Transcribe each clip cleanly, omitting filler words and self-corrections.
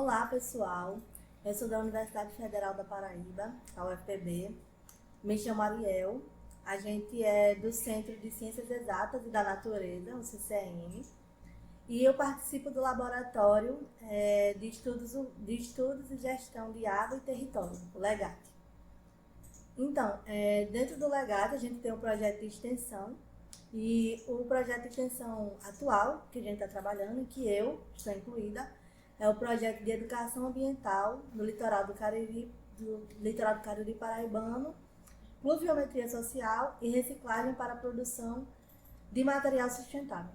Olá, pessoal. Eu sou da Universidade Federal da Paraíba, a UFPB. Me chamo Ariel. A gente é do Centro de Ciências Exatas e da Natureza, o CCN. E eu participo do Laboratório de Estudos e Gestão de Água e Território, o LEGAT. Então, dentro do LEGAT, a gente tem um projeto de extensão. E o projeto de extensão atual, que a gente está trabalhando, e que eu estou incluída, é o projeto de educação ambiental no litoral do Cariri paraibano, pluviometria social e reciclagem para a produção de material sustentável.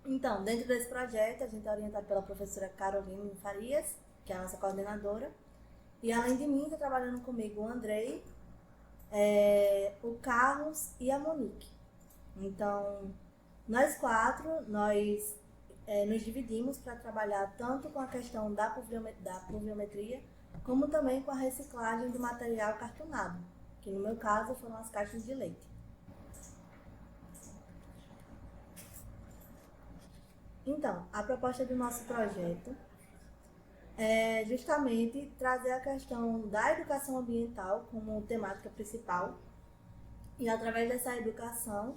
Então, dentro desse projeto, a gente é orientado pela professora Caroline Farias, que é a nossa coordenadora, e além de mim, está trabalhando comigo o Andrei, o Carlos e a Monique. Então, nós quatro, nos dividimos para trabalhar tanto com a questão da pluviometria, como também com a reciclagem do material cartonado, que no meu caso foram as caixas de leite. Então, a proposta do nosso projeto é justamente trazer a questão da educação ambiental como temática principal e, através dessa educação,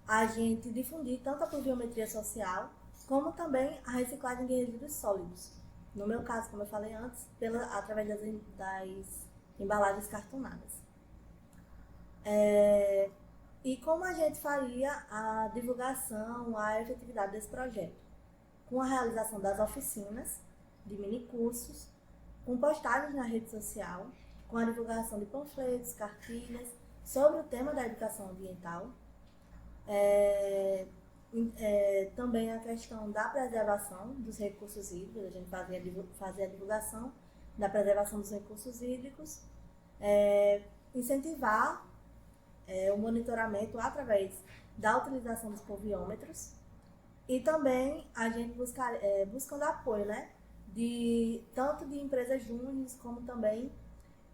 a gente difundir tanto a pluviometria social, como também a reciclagem de resíduos sólidos. No meu caso, como eu falei antes, através das embalagens cartonadas. E como a gente faria a divulgação, a efetividade desse projeto? Com a realização das oficinas, de minicursos, com postagens na rede social, com a divulgação de panfletos, cartilhas sobre o tema da educação ambiental, também a questão da preservação dos recursos hídricos, a gente fazia a divulgação da preservação dos recursos hídricos, incentivar o monitoramento através da utilização dos pluviômetros e também a gente buscando apoio, tanto de empresas júniores como também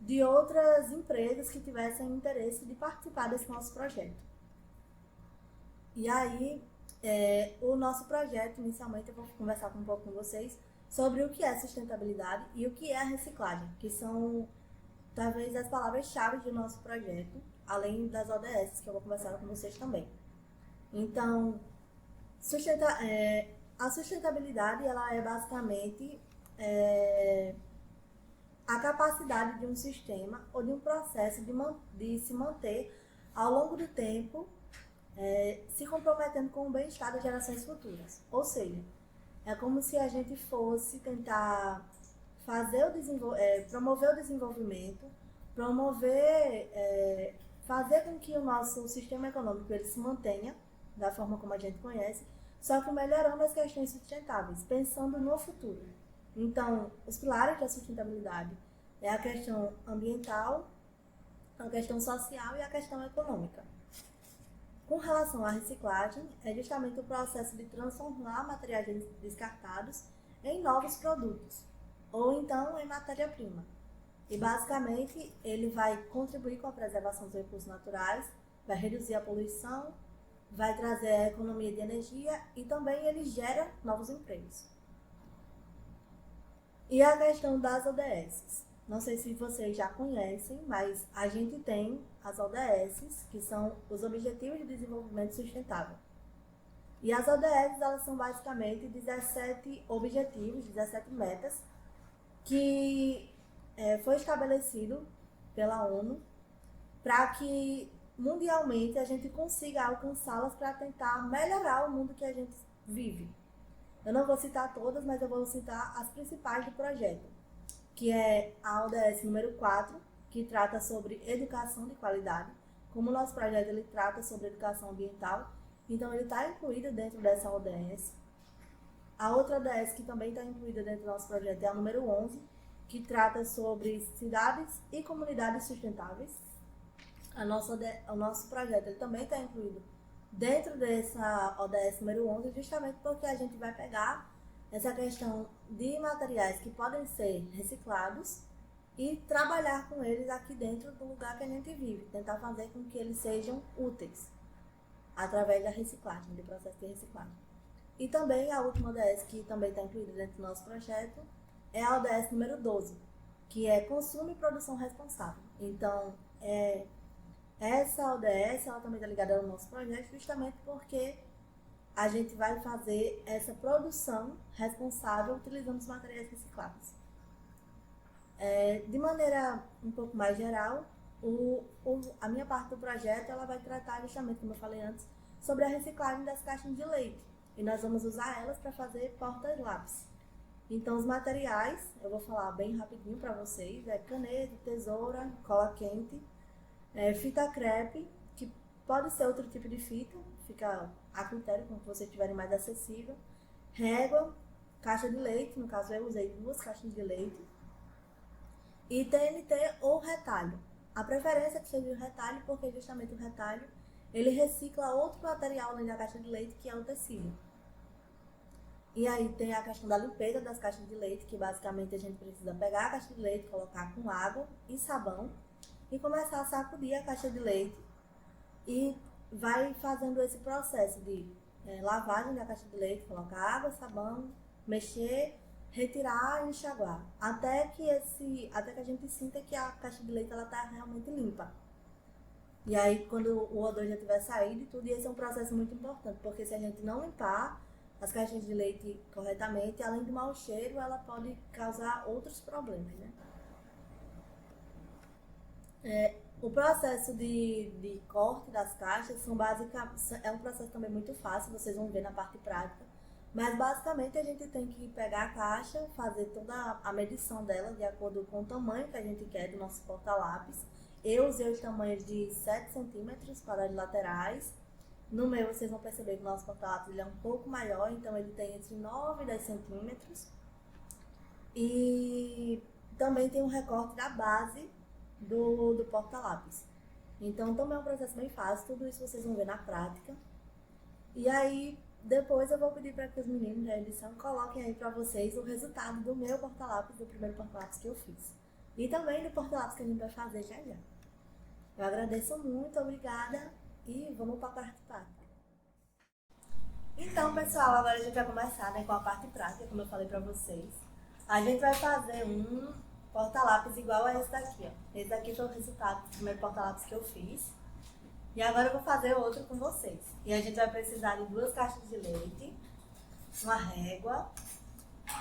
de outras empresas que tivessem interesse de participar desse nosso projeto. E aí, o nosso projeto, inicialmente, eu vou conversar um pouco com vocês sobre o que é sustentabilidade e o que é a reciclagem, que são, talvez, as palavras-chave do nosso projeto, além das ODS, que eu vou conversar com vocês também. Então, a sustentabilidade, ela é basicamente a capacidade de um sistema ou de um processo de se manter ao longo do tempo, se comprometendo com o bem-estar das gerações futuras. Ou seja, é como se a gente fosse tentar promover o desenvolvimento, fazer com que o nosso sistema econômico ele se mantenha da forma como a gente conhece, só que melhorando as questões sustentáveis, pensando no futuro. Então, os pilares da sustentabilidade é a questão ambiental, a questão social e a questão econômica. Com relação à reciclagem, é justamente o processo de transformar materiais descartados em novos produtos, ou então em matéria-prima. E basicamente ele vai contribuir com a preservação dos recursos naturais, vai reduzir a poluição, vai trazer a economia de energia e também ele gera novos empregos. E a questão das ODS. Não sei se vocês já conhecem, mas a gente tem as ODS, que são os Objetivos de Desenvolvimento Sustentável. E as ODS, elas são basicamente 17 objetivos, 17 metas, que foi estabelecido pela ONU para que mundialmente a gente consiga alcançá-las para tentar melhorar o mundo que a gente vive. Eu não vou citar todas, mas eu vou citar as principais do projeto, que é a ODS número 4, que trata sobre educação de qualidade. Como o nosso projeto ele trata sobre educação ambiental, então ele está incluído dentro dessa ODS. A outra ODS que também está incluída dentro do nosso projeto é a número 11, que trata sobre cidades e comunidades sustentáveis. O nosso projeto ele também está incluído dentro dessa ODS número 11, justamente porque a gente vai pegar essa questão de materiais que podem ser reciclados e trabalhar com eles aqui dentro do lugar que a gente vive, tentar fazer com que eles sejam úteis através da reciclagem, do processo de reciclagem. E também a última ODS que também está incluída dentro do nosso projeto é a ODS número 12, que é consumo e produção responsável. Então, essa ODS ela também está ligada ao nosso projeto justamente porque a gente vai fazer essa produção responsável utilizando os materiais recicláveis. De maneira um pouco mais geral, a minha parte do projeto ela vai tratar justamente, como eu falei antes, sobre a reciclagem das caixas de leite. E nós vamos usar elas para fazer porta-lápis. Então, os materiais, eu vou falar bem rapidinho para vocês, caneta, tesoura, cola quente, fita crepe, que pode ser outro tipo de fita, fica a critério, como vocês tiverem mais acessível, régua, caixa de leite, no caso eu usei 2 caixas de leite, e TNT ou retalho. A preferência é que seja o retalho, porque justamente o retalho, ele recicla outro material além da caixa de leite, que é o tecido. E aí tem a questão da limpeza das caixas de leite, que basicamente a gente precisa pegar a caixa de leite, colocar com água e sabão, e começar a sacudir a caixa de leite, e vai fazendo esse processo de lavagem da caixa de leite, colocar água, sabão, mexer, retirar e enxaguar, até que a gente sinta que a caixa de leite está realmente limpa. E aí quando o odor já tiver saído e tudo, e esse é um processo muito importante, porque se a gente não limpar as caixas de leite corretamente, além do mau cheiro, ela pode causar outros problemas, né? O processo de corte das caixas é um processo também muito fácil, vocês vão ver na parte prática. Mas basicamente a gente tem que pegar a caixa, fazer toda a medição dela de acordo com o tamanho que a gente quer do nosso porta-lápis. Eu usei os tamanhos de 7 centímetros para as laterais. No meu vocês vão perceber que o nosso porta-lápis ele é um pouco maior, então ele tem entre 9 e 10 centímetros. E também tem um recorte da base do porta-lápis. Então também é um processo bem fácil, tudo isso vocês vão ver na prática. E aí depois eu vou pedir para que os meninos da edição coloquem aí para vocês o resultado do meu porta-lápis, do primeiro porta-lápis que eu fiz. E também do porta-lápis que a gente vai fazer já já. Eu agradeço muito, obrigada e vamos para a parte prática. Então pessoal, agora a gente vai começar com a parte prática, como eu falei para vocês. A gente vai fazer um porta-lápis igual a esse daqui, ó. Esse daqui foi o resultado do primeiro porta-lápis que eu fiz. E agora eu vou fazer outro com vocês. E a gente vai precisar de 2 caixas de leite, uma régua,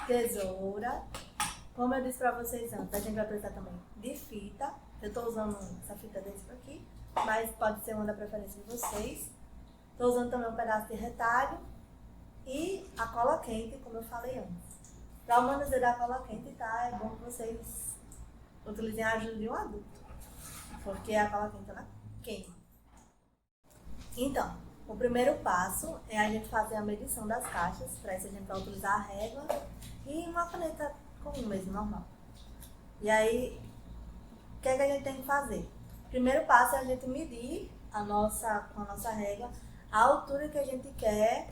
tesoura. Como eu disse pra vocês antes, a gente vai precisar também de fita. Eu tô usando essa fita desse aqui, mas pode ser uma da preferência de vocês. Tô usando também um pedaço de retalho e a cola quente, como eu falei antes. Para o manuseio da cola quente, tá? É bom que vocês utilizem a ajuda de um adulto, porque a cola quente ela queima. Então, o primeiro passo é a gente fazer a medição das caixas. Para isso a gente vai utilizar a régua e uma caneta comum mesmo, normal. E aí, o que é que a gente tem que fazer? O primeiro passo é a gente medir com a nossa régua a altura que a gente quer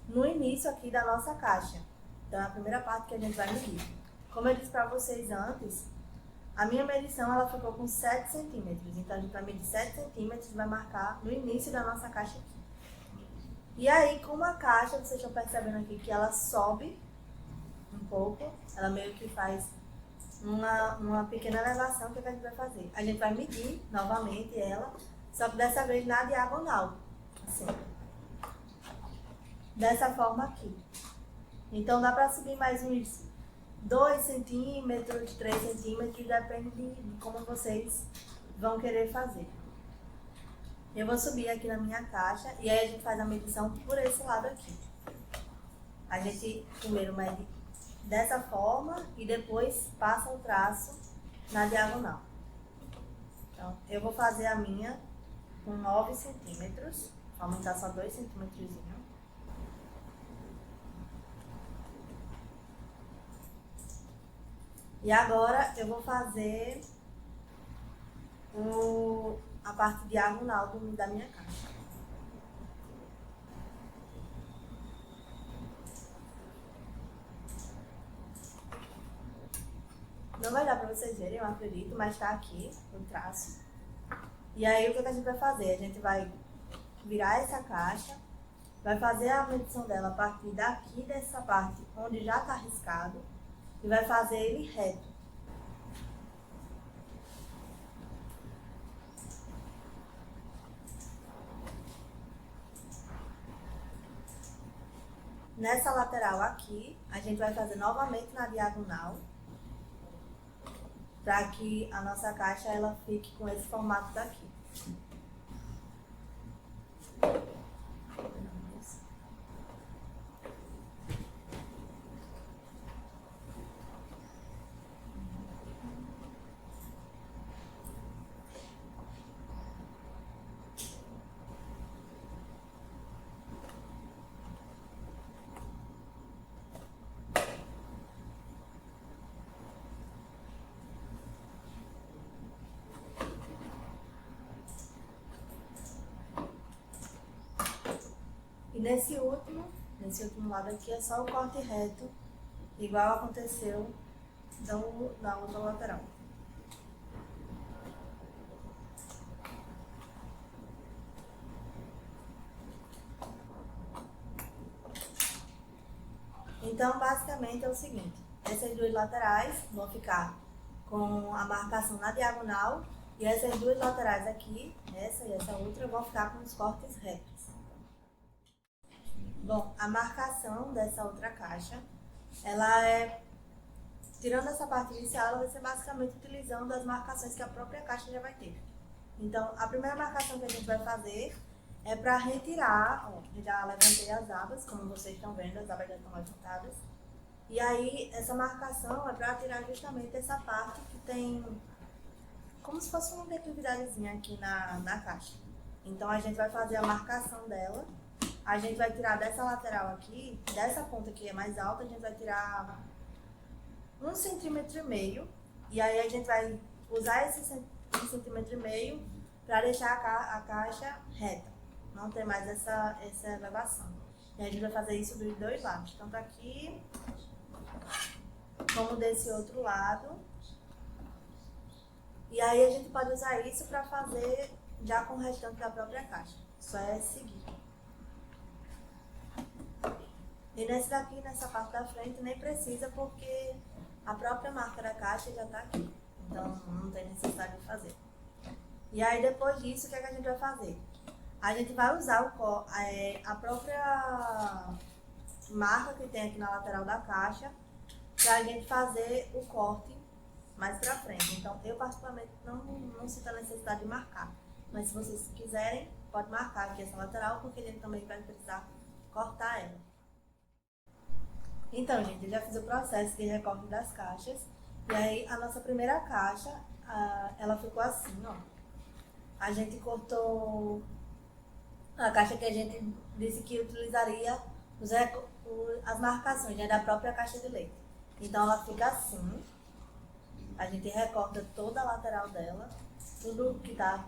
no início aqui da nossa caixa. Então é a primeira parte que a gente vai medir. Como eu disse para vocês antes, a minha medição ela ficou com 7 centímetros. Então a gente vai medir 7 centímetros e vai marcar no início da nossa caixa aqui. E aí, como a caixa, vocês estão percebendo aqui que ela sobe um pouco, ela meio que faz uma pequena elevação. O que a gente vai fazer? A gente vai medir novamente ela, só que dessa vez na diagonal, assim, dessa forma aqui. Então dá para subir mais uns 2 centímetros, 3 centímetros, depende de como vocês vão querer fazer. Eu vou subir aqui na minha caixa e aí a gente faz a medição por esse lado aqui. A gente primeiro mede dessa forma e depois passa o traço na diagonal. Então, eu vou fazer a minha com 9 centímetros, vou aumentar só 2 centímetros. E agora eu vou fazer a parte diagonal da minha caixa. Não vai dar pra vocês verem, eu acredito, mas tá aqui o traço. E aí o que a gente vai fazer? A gente vai virar essa caixa, vai fazer a medição dela a partir daqui dessa parte onde já tá riscado. e vai fazer ele reto. Nessa lateral aqui, a gente vai fazer novamente na diagonal, para que a nossa caixa ela fique com esse formato daqui. E nesse último lado aqui é só o corte reto, igual aconteceu na outra lateral. Então, basicamente é o seguinte, essas duas laterais vão ficar com a marcação na diagonal e essas duas laterais aqui, essa e essa outra, vão ficar com os cortes retos. Bom, a marcação dessa outra caixa, ela é, tirando essa parte inicial, ela vai ser basicamente utilizando as marcações que a própria caixa já vai ter. Então, a primeira marcação que a gente vai fazer é para retirar, ó, já levantei as abas, como vocês estão vendo, as abas já estão levantadas. E aí, essa marcação é para tirar justamente essa parte que tem como se fosse uma declividadezinha aqui na caixa. Então, a gente vai fazer a marcação dela. A gente vai tirar dessa lateral aqui, dessa ponta que é mais alta, a gente vai tirar 1,5 cm. E aí a gente vai usar esse 1,5 cm para deixar a caixa reta. Não ter mais essa elevação. E a gente vai fazer isso dos dois lados, tanto aqui como desse outro lado. E aí a gente pode usar isso para fazer já com o restante da própria caixa. Só é seguir. E nesse daqui, nessa parte da frente, nem precisa porque a própria marca da caixa já está aqui. Então não tem necessidade de fazer. E aí depois disso, o que é que a gente vai fazer? A gente vai usar a própria marca que tem aqui na lateral da caixa para a gente fazer o corte mais para frente. Então eu particularmente não sinto a necessidade de marcar. Mas se vocês quiserem, pode marcar aqui essa lateral porque a gente também vai precisar cortar ela. Então, gente, eu já fiz o processo de recorte das caixas. E aí, a nossa primeira caixa, ela ficou assim, ó. A gente cortou a caixa que a gente disse que utilizaria as marcações, né, da própria caixa de leite. Então, ela fica assim. A gente recorta toda a lateral dela, tudo que tá,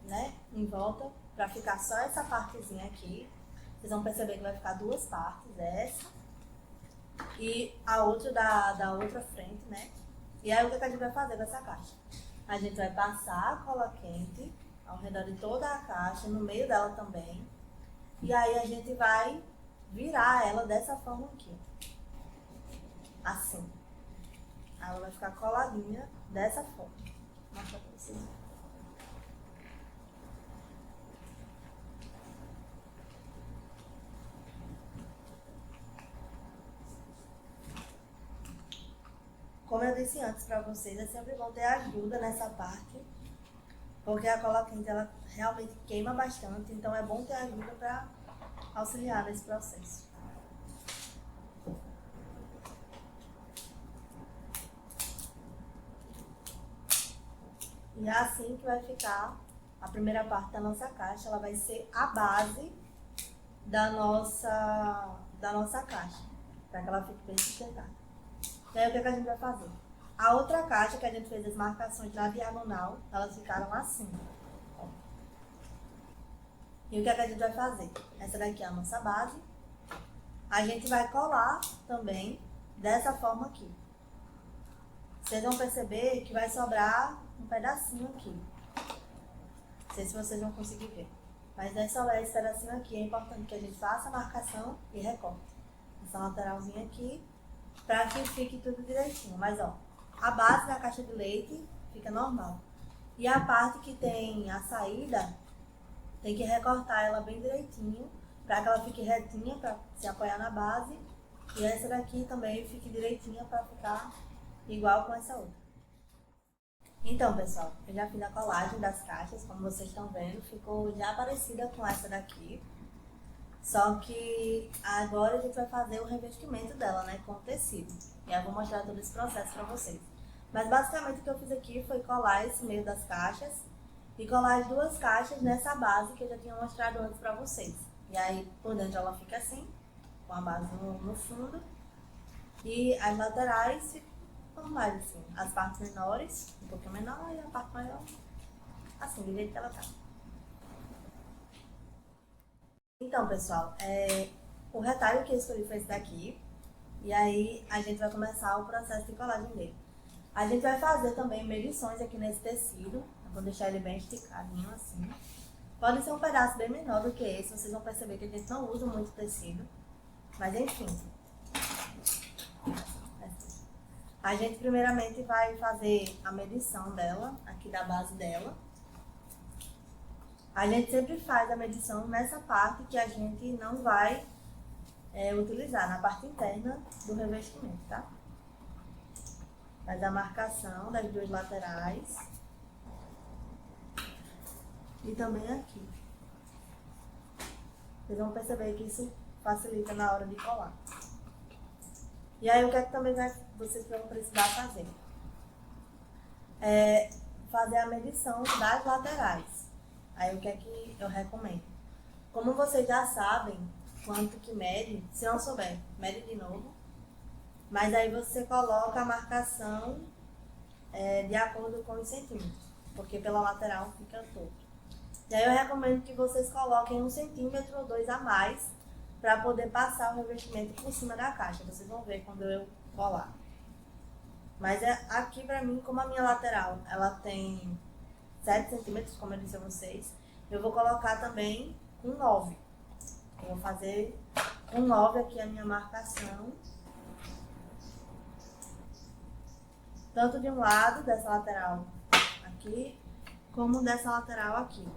né, em volta, pra ficar só essa partezinha aqui. Vocês vão perceber que vai ficar duas partes, essa e a outra da outra frente, né? E aí o que a gente vai fazer com essa caixa? A gente vai passar a cola quente ao redor de toda a caixa, no meio dela também. E aí a gente vai virar ela dessa forma aqui. Assim. Ela vai ficar coladinha dessa forma. Vou mostrar pra vocês. Como eu disse antes para vocês, é sempre bom ter ajuda nessa parte, porque a cola quente ela realmente queima bastante, então é bom ter ajuda para auxiliar nesse processo. E é assim que vai ficar a primeira parte da nossa caixa, ela vai ser a base da nossa caixa, para que ela fique bem sustentada. E aí o que a gente vai fazer? A outra caixa que a gente fez as marcações na diagonal, elas ficaram assim. E o que a gente vai fazer? Essa daqui é a nossa base. A gente vai colar também dessa forma aqui. Vocês vão perceber que vai sobrar um pedacinho aqui. Não sei se vocês vão conseguir ver. Mas vai sobrar esse pedacinho aqui. É importante que a gente faça a marcação e recorte. Essa lateralzinha aqui para que fique tudo direitinho. Mas ó, a base da caixa de leite fica normal. E a parte que tem a saída, tem que recortar ela bem direitinho, para que ela fique retinha, para se apoiar na base. E essa daqui também fique direitinha para ficar igual com essa outra. Então, pessoal, eu já fiz a colagem das caixas, como vocês estão vendo, ficou já parecida com essa daqui. Só que agora a gente vai fazer o revestimento dela, né, com o tecido. E eu vou mostrar todo esse processo para vocês. Mas basicamente o que eu fiz aqui foi colar esse meio das caixas e colar as duas caixas nessa base que eu já tinha mostrado antes para vocês. E aí por dentro ela fica assim, com a base no fundo. E as laterais ficam normais, assim. As partes menores, um pouquinho menor, e a parte maior, assim, do jeito que ela tá. Então, pessoal, o retalho que eu escolhi foi esse daqui. E aí a gente vai começar o processo de colagem dele. A gente vai fazer também medições aqui nesse tecido. Eu vou deixar ele bem esticadinho assim. Pode ser um pedaço bem menor do que esse, vocês vão perceber que a gente não usa muito tecido. Mas enfim. A gente primeiramente vai fazer a medição dela, aqui da base dela. A gente sempre faz a medição nessa parte que a gente não vai utilizar, na parte interna do revestimento, tá? Faz a marcação das duas laterais. E também aqui. Vocês vão perceber que isso facilita na hora de colar. E aí o que é que também vocês vão precisar fazer? Fazer a medição das laterais. Aí o que é que eu recomendo? Como vocês já sabem quanto que mede, se não souber, mede de novo. Mas aí você coloca a marcação de acordo com os centímetros, porque pela lateral fica torto. E aí eu recomendo que vocês coloquem 1 centímetro ou 2 a mais para poder passar o revestimento por cima da caixa. Vocês vão ver quando eu colar. Mas aqui pra mim, como a minha lateral, ela tem 7 centímetros, como eu disse a vocês, eu vou colocar também com 9. Eu vou fazer com 9 aqui a minha marcação. Tanto de um lado, dessa lateral aqui, como dessa lateral aqui.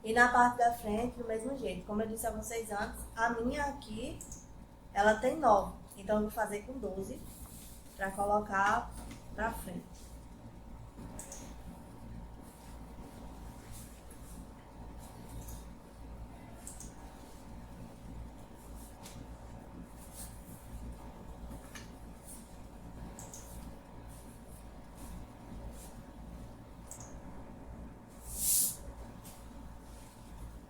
E na parte da frente, do mesmo jeito. Como eu disse a vocês antes, a minha aqui, ela tem 9. Então eu vou fazer com 12 para colocar pra frente.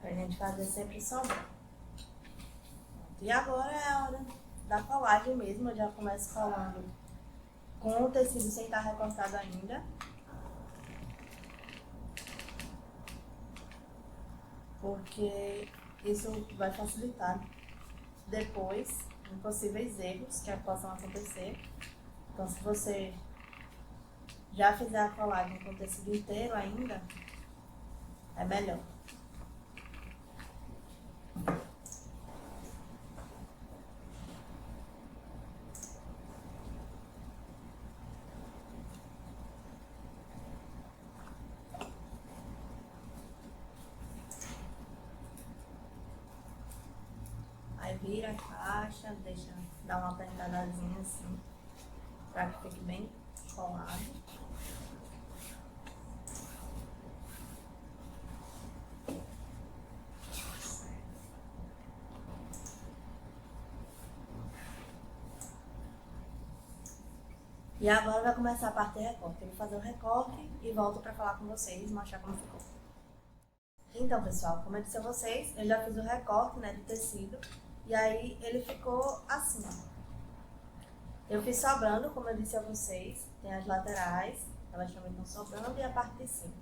Pra gente fazer sempre sobrando. E agora é a hora da colagem mesmo. Eu já começo colando com o tecido sem estar recortado ainda. Porque isso vai facilitar depois em possíveis erros que possam acontecer. Então se você já fizer a colagem com o tecido inteiro ainda, é melhor. Aí vira a caixa, deixa dar uma apertadazinha assim, para que fique bem colado. E agora vai começar a parte de recorte. Eu vou fazer o recorte e volto para falar com vocês, mostrar como ficou. Então, pessoal, como eu disse a vocês, eu já fiz o recorte, né, do tecido. E aí ele ficou assim, ó. Eu fiz sobrando, como eu disse a vocês. Tem as laterais, elas também estão sobrando, e a parte de cima.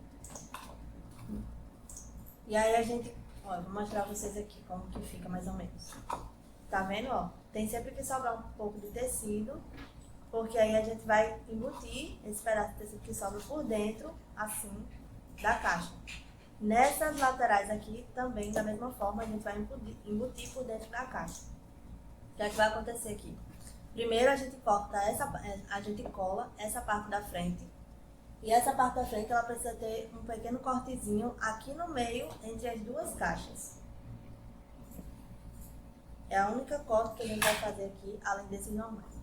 E aí a gente, ó, eu vou mostrar pra vocês aqui como que fica mais ou menos. Tá vendo, ó? Tem sempre que sobrar um pouco de tecido, porque aí a gente vai embutir esse pedaço de tecido que sobra por dentro, assim, da caixa. Nessas laterais aqui, também da mesma forma, a gente vai embutir por dentro da caixa. O que é que vai acontecer aqui? Primeiro a gente cola essa parte da frente. E essa parte da frente ela precisa ter um pequeno cortezinho aqui no meio, entre as duas caixas. É a única corte que a gente vai fazer aqui, além desses normais.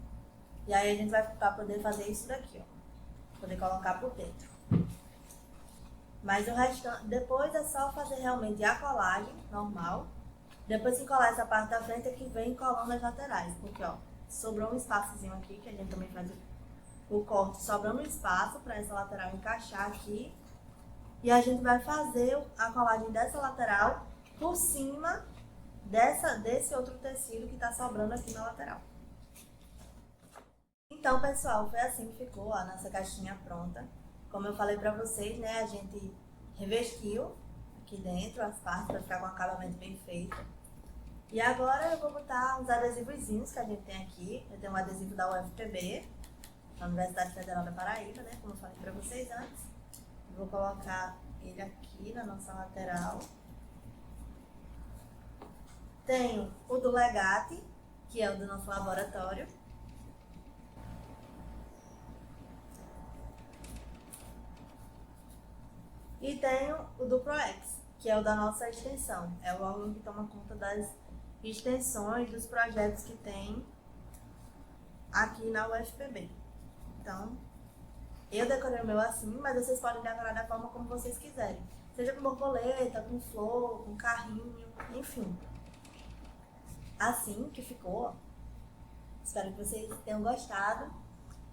E aí a gente vai poder fazer isso daqui, ó. Poder colocar por dentro. Mas o restante, depois é só fazer realmente a colagem normal. Depois que colar essa parte da frente é que vem colando as laterais. Porque, ó, sobrou um espaçozinho aqui, que a gente também faz o corte, sobrando um espaço para essa lateral encaixar aqui. E a gente vai fazer a colagem dessa lateral por cima desse outro tecido que tá sobrando aqui na lateral. Então, pessoal, foi assim que ficou a nossa caixinha pronta. Como eu falei pra vocês, né, a gente revestiu aqui dentro as partes para ficar com um acabamento bem feito. E agora eu vou botar os adesivozinhos que a gente tem aqui. Eu tenho um adesivo da UFPB, da Universidade Federal da Paraíba, né, como eu falei pra vocês antes. Vou colocar ele aqui na nossa lateral. Tenho o do Legate, que é o do nosso laboratório. E tenho o do ProEx, que é o da nossa extensão. É o órgão que toma conta das extensões, dos projetos que tem aqui na UFPB. Então, eu decorei o meu assim, mas vocês podem decorar da forma como vocês quiserem. Seja com borboleta, com flor, com carrinho, enfim. Assim que ficou. Espero que vocês tenham gostado.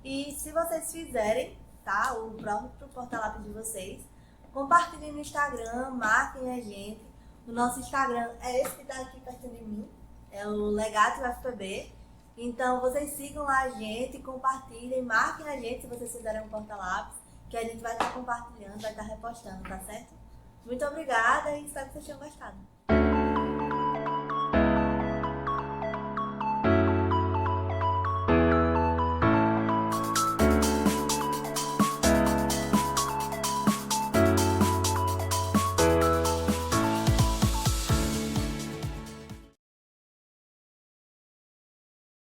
E se vocês fizerem, tá, o próprio porta-lápis de vocês, compartilhem no Instagram, marquem a gente. O nosso Instagram é esse que tá aqui perto de mim, é o Legate UFPB. Então vocês sigam lá a gente, compartilhem, marquem a gente se vocês fizerem um porta-lápis, que a gente vai estar compartilhando, vai estar repostando, tá certo? Muito obrigada e espero que vocês tenham gostado.